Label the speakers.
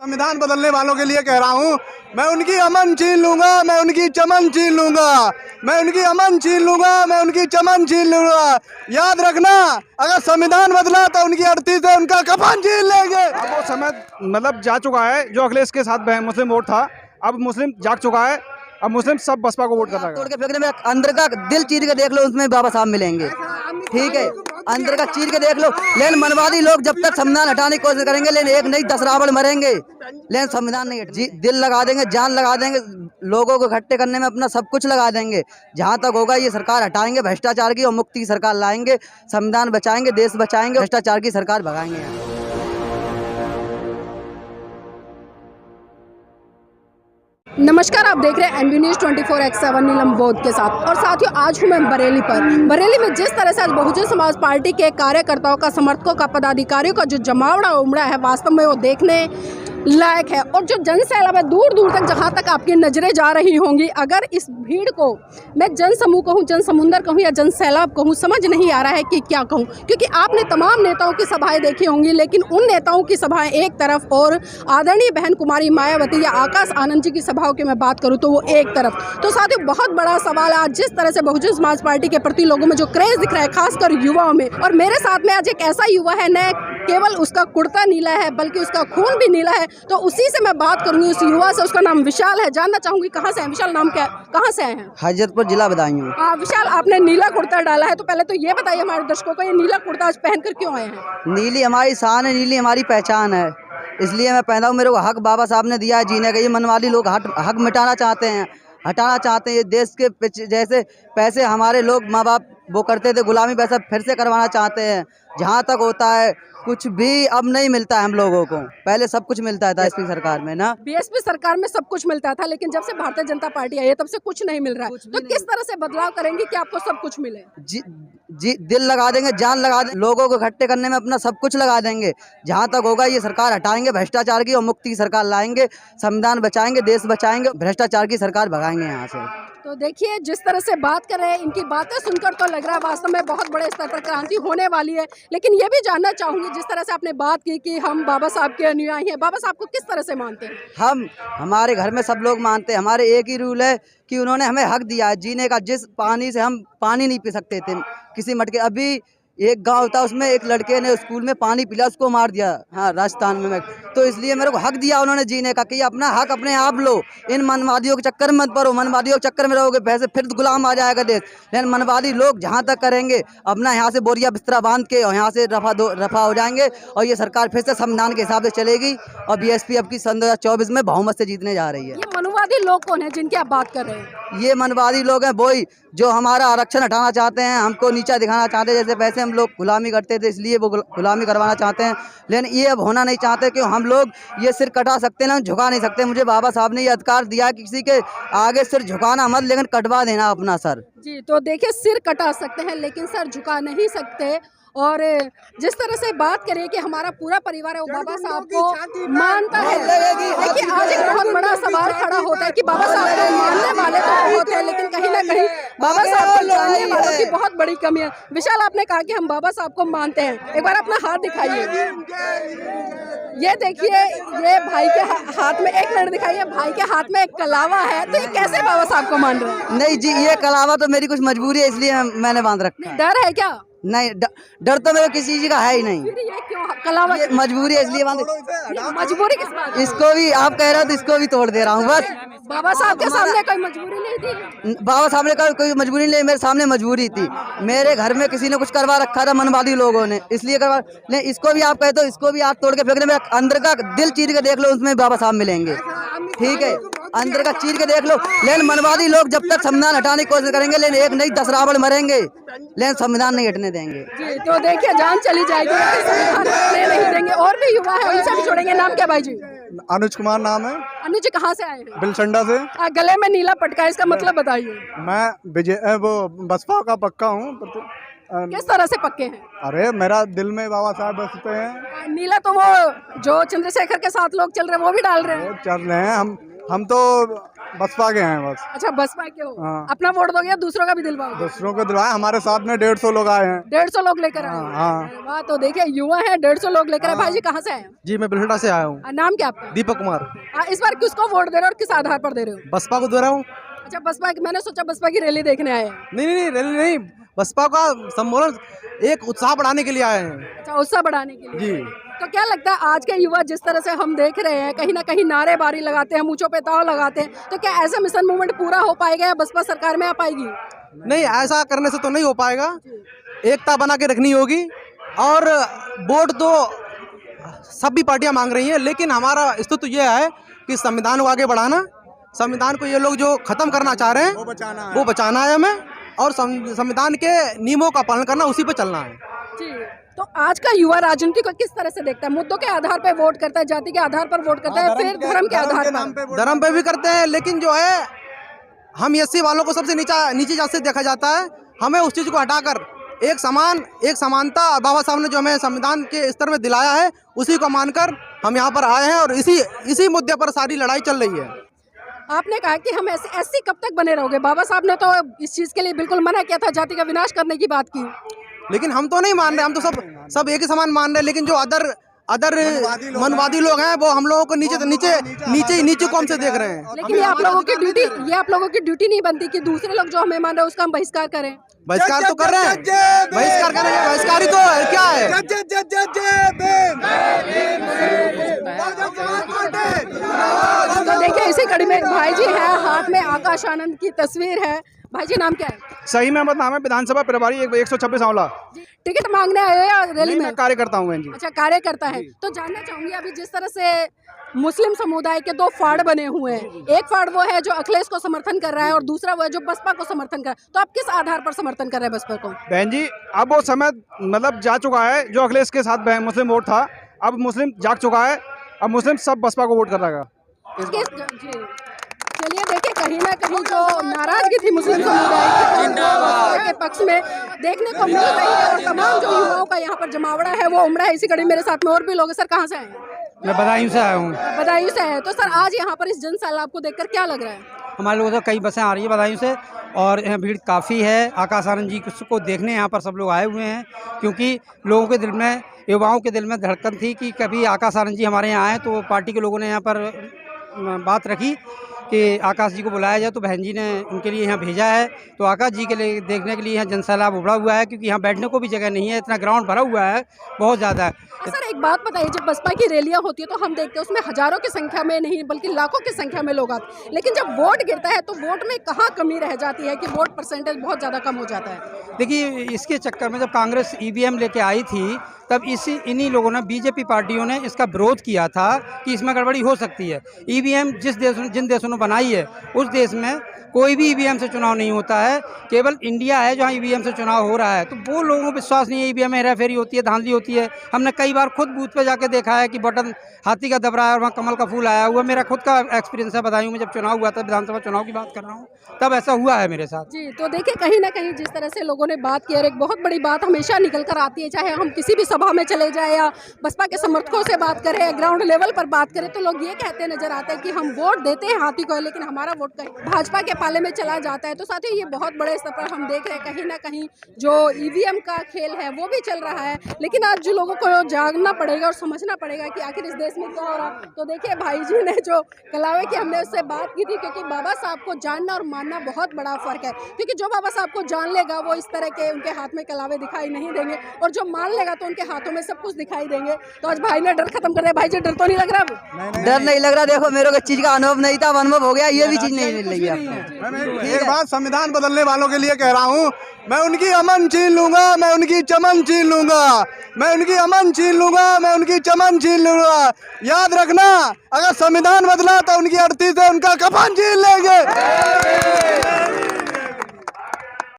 Speaker 1: संविधान बदलने वालों के लिए कह रहा हूँ, मैं उनकी अमन छीन लूंगा, मैं उनकी चमन छीन लूंगा, मैं उनकी अमन छीन लूंगा, मैं उनकी चमन छीन लूंगा। याद रखना, अगर संविधान बदला तो उनकी अर्थी से उनका कफन छीन लेंगे।
Speaker 2: अब वो समय मतलब जा चुका है, जो अखिलेश के साथ मुस्लिम वोट था, अब मुस्लिम जाग चुका है। अब मुस्लिम सब बसपा को वोट कर रहा है।
Speaker 3: तोड़ के फेंकने में अंदर का दिल चीर के देख लो, उसमें बाबा साहब मिलेंगे। ठीक है, अंदर का चीर के देख लो। लेकिन मनवादी लोग जब तक संविधान हटाने की कोशिश करेंगे, लेकिन एक नहीं 10 रावण मरेंगे, लेकिन संविधान नहीं दिल लगा देंगे, जान लगा देंगे, लोगों को इकट्ठे करने में अपना सब कुछ लगा देंगे। जहाँ तक होगा ये सरकार हटाएंगे, भ्रष्टाचार की और मुक्ति की सरकार लाएंगे, संविधान बचाएंगे, देश बचाएंगे, भ्रष्टाचार की सरकार भगाएंगे।
Speaker 4: नमस्कार, आप देख रहे हैं एनबी न्यूज़ 24x7 नीलम बोध के साथ। और साथियों, आज हूं मैं बरेली में जिस तरह से आज बहुजन समाज पार्टी के कार्यकर्ताओं का, समर्थकों का, पदाधिकारियों का जो जमावड़ा उमड़ा है, वास्तव में वो देखने लायक है। और जो जनसैलाब है, दूर दूर तक जहां तक आपकी नजरें जा रही होंगी, अगर इस भीड़ को मैं जनसमूह कहूँ, जनसमुंदर कहूँ या जनसैलाब कहूँ, समझ नहीं आ रहा है कि क्या कहूँ। क्योंकि आपने तमाम नेताओं की सभाएं देखी होंगी, लेकिन उन नेताओं की सभाएं एक तरफ और आदरणीय बहन कुमारी मायावती या आकाश आनंद जी की सभाओं की मैं बात करूँ तो वो एक तरफ। तो साथियों, बहुत बड़ा सवाल है आज जिस तरह से बहुजन समाज पार्टी के प्रति लोगों में जो क्रेज दिख रहा है, खासकर युवाओं में। और मेरे साथ में आज एक ऐसा युवा है, न केवल उसका कुर्ता नीला है बल्कि उसका खून भी नीला है। तो उसी से मैं बात करूंगी, उस युवा से। उसका नाम विशाल है। जानना चाहूंगी कहाँ से है विशाल, नाम क्या, कहाँ से आए हैं?
Speaker 3: हजरतपुर जिला बदायूं।
Speaker 4: हाँ विशाल, आपने नीला कुर्ता डाला है, तो पहले तो ये बताइए हमारे दर्शकों को, ये नीला कुर्ता आज पहनकर क्यों आए हैं?
Speaker 3: नीली हमारी शान है, नीली हमारी पहचान है, इसलिए मैं पहना हूँ। मेरे को हक बाबा साहब ने दिया है जीने का। ये मनवादी लोग हक मिटाना चाहते हैं, हटाना चाहते हैं। ये देश के जैसे पैसे हमारे लोग माँ बाप वो करते थे, गुलामी पैसा फिर से करवाना चाहते हैं। जहाँ तक होता है, कुछ भी अब नहीं मिलता है हम लोगों को। पहले सब कुछ मिलता था बीएसपी सरकार में ना,
Speaker 4: बीएसपी सरकार में सब कुछ मिलता था, लेकिन जब से भारतीय जनता पार्टी आई है तब से कुछ नहीं मिल रहा है। तो किस तरह से बदलाव करेंगे कि आपको सब कुछ मिले?
Speaker 3: जी दिल लगा देंगे, जान लगा देंगे, लोगों को इकट्ठे करने में अपना सब कुछ लगा देंगे। जहाँ तक होगा ये सरकार हटाएंगे, भ्रष्टाचार की और मुक्ति की सरकार लाएंगे, संविधान बचाएंगे, देश बचाएंगे, भ्रष्टाचार की सरकार भगाएंगे यहाँ से।
Speaker 4: तो देखिए, जिस तरह से बात कर रहे हैं, इनकी बातें सुनकर तो लग रहा है वास्तव में बहुत बड़े स्तर पर क्रांति होने वाली है। लेकिन ये भी जानना चाहूंगी, जिस तरह से आपने बात की कि हम बाबा साहब के अनुयायी हैं, बाबा साहब को किस तरह से मानते हैं?
Speaker 3: हमारे घर में सब लोग मानते हैं। हमारे एक ही रूल है कि उन्होंने हमें हक दिया है जीने का। जिस पानी से हम पानी नहीं पी सकते थे किसी मटके, अभी एक गांव था उसमें एक लड़के ने स्कूल में पानी पिला, उसको मार दिया, हाँ राजस्थान में। तो इसलिए मेरे को हक दिया उन्होंने जीने का कि अपना हक अपने आप लो, इन मनवादियों के चक्कर में मत पड़ो। मनवादियों के चक्कर में रहोगे पैसे फिर गुलाम आ जाएगा देश। लेकिन मनवादी लोग जहाँ तक करेंगे, अपना यहाँ से बोरिया बिस्तरा बांध के और यहाँ से रफा हो जाएंगे और ये सरकार फिर से संविधान के हिसाब से चलेगी। और बीएसपी अब की सन 2024 में बहुमत से जीतने जा रही है।
Speaker 4: ये मनवादी लोग कौन है जिनकी आप बात कर रहे हैं?
Speaker 3: ये मनवादी लोग हैं वही जो हमारा आरक्षण हटाना चाहते हैं, हमको नीचा दिखाना चाहते हैं। जैसे पहले हम लोग गुलामी करते थे, इसलिए वो गुलामी करवाना चाहते हैं। लेकिन ये अब होना नहीं चाहते कि हम लोग ये सिर कटा सकते हैं, झुका नहीं सकते। मुझे बाबा साहब ने ये अधिकार दिया कि किसी के आगे सिर झुकाना मत, लेकिन कटवा देना अपना सर।
Speaker 4: जी, तो देखिए, सिर कटा सकते हैं लेकिन सर झुका नहीं सकते। और जिस तरह से बात करें कि हमारा पूरा परिवार है वो बाबा साहब को मानता है, देखिए आज एक बहुत बड़ा सवाल खड़ा होता है कि बाबा साहब को मानने वाले तो बहुत है, लेकिन कहीं ना कहीं बाबा साहब को जानने वालों की बहुत बड़ी कमी है। विशाल, आपने कहा कि हम बाबा साहब को मानते हैं, एक बार अपना हाथ दिखाइए। ये देखिए, ये भाई के हाथ में, एक मिनट दिखाइए, भाई के हाथ में एक कलावा है। तो ये कैसे बाबा साहब को मान रहे हैं?
Speaker 3: नहीं जी, ये कलावा तो मेरी कुछ मजबूरी है, इसलिए मैंने बांध रखा है।
Speaker 4: डर है क्या?
Speaker 3: नहीं, डर तो मेरे किसी चीज का है ही नहीं।
Speaker 4: फिर ये क्यों कलावा?
Speaker 3: ये मजबूरी है इसलिए बांध।
Speaker 4: मजबूरी किस बात?
Speaker 3: इसको भी आप कह रहे हो तो इसको भी तोड़ दे रहा हूँ बस।
Speaker 4: बाबा साहब के सामने कोई मजबूरी नहीं थी?
Speaker 3: बाबा सामने का कोई मजबूरी नहीं, मेरे सामने मजबूरी थी। मेरे घर में किसी ने कुछ करवा रखा था मनवादी लोगों ने, इसलिए करवा। नहीं, इसको भी आप कहते हो, इसको भी आप तोड़ के फेंकने में अंदर का दिल चीर के देख लो, उसमें बाबा साहब मिलेंगे। ठीक है, अंदर का चीर के देख लो। लेकिन मनवादी लोग जब तक संविधान हटाने की कोशिश करेंगे, लेकिन एक नहीं 10 रावण मरेंगे, लेकिन संविधान नहीं हटने देंगे।
Speaker 4: जी, तो देखिए, जान चली जाएगी, संविधान हटने नहीं देंगे। और भी युवा है, उनसे भी जोड़ेंगे। नाम क्या भाई जी?
Speaker 1: अनुज कुमार नाम है।
Speaker 4: अनुज जी, कहाँ से आए हैं?
Speaker 1: बिलसंडा से।
Speaker 4: गले में नीला पटका, इसका मतलब बताइए।
Speaker 1: मैं वो बसपा का पक्का हूँ।
Speaker 4: किस तरह से पक्के हैं?
Speaker 1: अरे मेरा दिल में बाबा साहब बसते हैं।
Speaker 4: नीला तो वो जो चंद्रशेखर के साथ लोग चल रहे हैं वो भी डाल रहे हैं।
Speaker 1: चल रहे हैं हम तो बसपा के हैं बस।
Speaker 4: अच्छा बसपा के हो।
Speaker 1: हाँ।
Speaker 4: अपना वोट दोगे या दूसरों का भी दिलवाओगे?
Speaker 1: दूसरों को दिलवाए, हमारे साथ में 150 लोग आए हैं।
Speaker 4: 150 लोग लेकर आए
Speaker 1: हाँ,
Speaker 4: हैं।
Speaker 1: हाँ।
Speaker 4: अरे वाह, तो देखिए युवा है, 150 लोग लेकर आए। भाई जी कहाँ से आए हैं?
Speaker 2: जी मैं बिलहटा से आया हूँ।
Speaker 4: नाम क्या आपका?
Speaker 2: दीपक कुमार।
Speaker 4: इस बार किसको वोट दे रहे हो और किस आधार पर दे रहे हो?
Speaker 2: बसपा को दे रहा हूँ।
Speaker 4: अच्छा बसपा की, मैंने सोचा बसपा की रैली देखने आए हैं।
Speaker 2: नहीं रैली नहीं, बसपा का संबोधन एक उत्साह बढ़ाने के लिए आए हैं।
Speaker 4: अच्छा उत्साह बढ़ाने के लिए।
Speaker 2: जी।
Speaker 4: तो क्या लगता है आज के युवा जिस तरह से हम देख रहे हैं, कहीं ना कहीं नारेबाजी लगाते हैं, मूंछों पे ताव लगाते हैं, तो क्या ऐसा मिशन मूवमेंट पूरा हो पाएगा या बसपा सरकार में आ पाएगी?
Speaker 2: नहीं, ऐसा करने से तो नहीं हो पाएगा। एकता बना के रखनी होगी और वोट तो सभी पार्टियां मांग रही हैं, लेकिन हमारा स्थिति यह है कि संविधान को आगे बढ़ाना, संविधान को ये लोग जो खत्म करना चाह रहे हैं वो बचाना है हमें, और संविधान के नियमों का पालन करना, उसी पे चलना है।
Speaker 4: जी। तो आज का युवा राजनीति को किस तरह से देखता है? मुद्दों के आधार पर वोट करता है, जाति के आधार पर वोट करता है, फिर धर्म के आधार पर?
Speaker 2: धर्म पे भी करते हैं, लेकिन जो है हम एससी वालों को सबसे नीची जात से देखा जाता है। हमें उस चीज़ को हटाकर एक समानता बाबा साहब ने जो हमें संविधान के स्तर में दिलाया है, उसी को मानकर हम यहाँ पर आए हैं और इसी मुद्दे पर सारी लड़ाई चल रही है।
Speaker 4: आपने कहा कि हम ऐसे कब तक बने रहोगे? बाबा साहब ने तो इस चीज के लिए बिल्कुल मना किया था, जाति का विनाश करने की बात की।
Speaker 2: लेकिन हम तो नहीं मान रहे, हम तो सब एक ही समान मान रहे हैं, लेकिन जो अदर मनवादी लोग हैं वो हम लोगों को नीचे कौन से देख रहे हैं।
Speaker 4: लेकिन ये आप लोगों की ड्यूटी नहीं बनती कि दूसरे लोग जो हमें मान रहे हैं उसका हम बहिष्कार करें?
Speaker 2: बहिष्कार तो कर रहे हैं, बहिष्कार करेंगे, बहिष्कार ही तो है, क्या है?
Speaker 4: तो देखिए इसी कड़ी में भाई जी है, हाथ में आकाश आनंद की तस्वीर है। भाई जी नाम क्या है?
Speaker 2: सही में नाम है, विधानसभा प्रभारी 126 आंवला।
Speaker 4: टिकट मांगने आए हो या रैली में?
Speaker 2: मैं कार्यकर्ता हूँ जी।
Speaker 4: अच्छा कार्यकर्ता है। तो जानना चाहूंगी अभी जिस तरह से मुस्लिम समुदाय के 2 फाड़ बने हुए हैं, एक फाड़ वो है जो अखिलेश को समर्थन कर रहा है और दूसरा वो है जो बसपा को समर्थन कर रहा है, तो आप किस आधार पर समर्थन कर रहे हैं बसपा को?
Speaker 2: बहन जी अब वो समय मतलब जा चुका है जो अखिलेश के साथ मुस्लिम वोट था, अब मुस्लिम जाग चुका है, अब मुस्लिम सब बसपा को वोट कर रहा है।
Speaker 4: चलिए देखिए कहीं ना कहीं जो नाराजगी थी मुस्लिम समुदाय के पक्ष में देखने को मिल रही है और तमाम जो युवाओं का यहाँ पर जमावड़ा है वो उमड़ा है। इसी कड़ी मेरे साथ में और भी लोग हैं। सर कहाँ से आए हैं?
Speaker 5: मैं बदायूं से आया हूँ।
Speaker 4: बदायूं से आए। तो सर आज यहाँ पर इस जन सैलाब को देखकर क्या लग रहा है?
Speaker 5: हमारे लोगों से कई बसें आ रही है बदायूं से और यहाँ भीड़ काफ़ी है। आकाश आनंद जी को देखने यहाँ पर सब लोग आए हुए हैं, क्योंकि लोगों के दिल में, युवाओं के दिल में धड़कन थी कि कभी आकाश आनंद जी हमारे यहाँ आए, तो पार्टी के लोगों ने यहाँ पर बात रखी कि आकाश जी को बुलाया जाए, तो बहन जी ने उनके लिए यहाँ भेजा है। तो आकाश जी के लिए देखने के लिए यहाँ जनसैलाब उभरा हुआ है, क्योंकि यहाँ बैठने को भी जगह नहीं है, इतना ग्राउंड भरा हुआ है, बहुत ज़्यादा है।
Speaker 4: सर एक बात बताइए, जब बसपा की रैलियां होती है तो हम देखते हैं उसमें हजारों की संख्या में नहीं बल्कि लाखों की संख्या में लोग आते हैं, लेकिन जब वोट गिरता है तो वोट में कहाँ कमी रह जाती है कि वोट परसेंटेज बहुत ज़्यादा कम हो जाता है?
Speaker 5: देखिए इसके चक्कर में जब कांग्रेस EVM लेके आई थी, तब इन्हीं लोगों ने, बीजेपी पार्टियों ने इसका विरोध किया था कि इसमें गड़बड़ी हो सकती है। EVM जिन देशों ने बनाई है उस देश में कोई भी EVM से चुनाव नहीं होता है, केवल इंडिया है जहाँ EVM से चुनाव हो रहा है। तो वो लोगों को विश्वास नहीं है, EVM में हेराफेरी होती है, धांधली होती है। हमने कई बार खुद बूथ पे जाके देखा है कि बटन हाथी का दब रहा है और वहाँ कमल का फूल आया हुआ। मेरा खुद का एक्सपीरियंस है, बदायूं में जब चुनाव हुआ था, विधानसभा चुनाव की बात कर रहा हूँ, तब ऐसा हुआ है मेरे साथ।
Speaker 4: जी तो देखिए कहीं ना कहीं जिस तरह से लोगों ने बात की और एक बहुत बड़ी बात हमेशा निकल कर आती है, चाहे हम किसी भी सभा में चले जाए या बसपा के समर्थकों से बात करें या ग्राउंड लेवल पर बात करें, तो लोग ये कहते नजर आते हैं कि हम वोट देते हैं हाथी को, लेकिन हमारा वोट कहीं भाजपा के पाले में चला जाता है। तो साथियों ये बहुत बड़े स्तर पर हम देख रहे हैं कहीं ना कहीं जो EVM का खेल है वो भी चल रहा है, लेकिन आज जो लोगों को जागना पड़ेगा और समझना पड़ेगा कि आखिर इस देश में क्या हो रहा। तो देखिए भाई जी ने जो कलावे की हमने उससे बात की थी, क्योंकि बाबा साहब को जानना और मानना बहुत बड़ा फर्क है, क्योंकि जो बाबा साहब को जान लेगा वो इस तरह के उनके हाथ में कलावे दिखाई नहीं देंगे, और जो मान लेगा तो उनके हाथों में सब कुछ दिखाई देंगे। तो आज भाई ने डर खत्म कर दिया। भाई जी डर तो नहीं लग रहा?
Speaker 3: डर नहीं लग रहा। देखो मेरे को चीज का अनुभव नहीं था, अनुभव हो गया, ये भी चीज नहीं मिल रही है।
Speaker 1: एक बात संविधान बदलने वालों के लिए कह रहा हूँ, मैं उनकी अमन छीन लूंगा, मैं उनकी चमन छीन लूंगा, मैं उनकी अमन छीन लूंगा, मैं उनकी चमन छीन लूंगा। याद रखना, अगर संविधान बदला तो उनकी अर्थी से उनका कफन छीन लेंगे।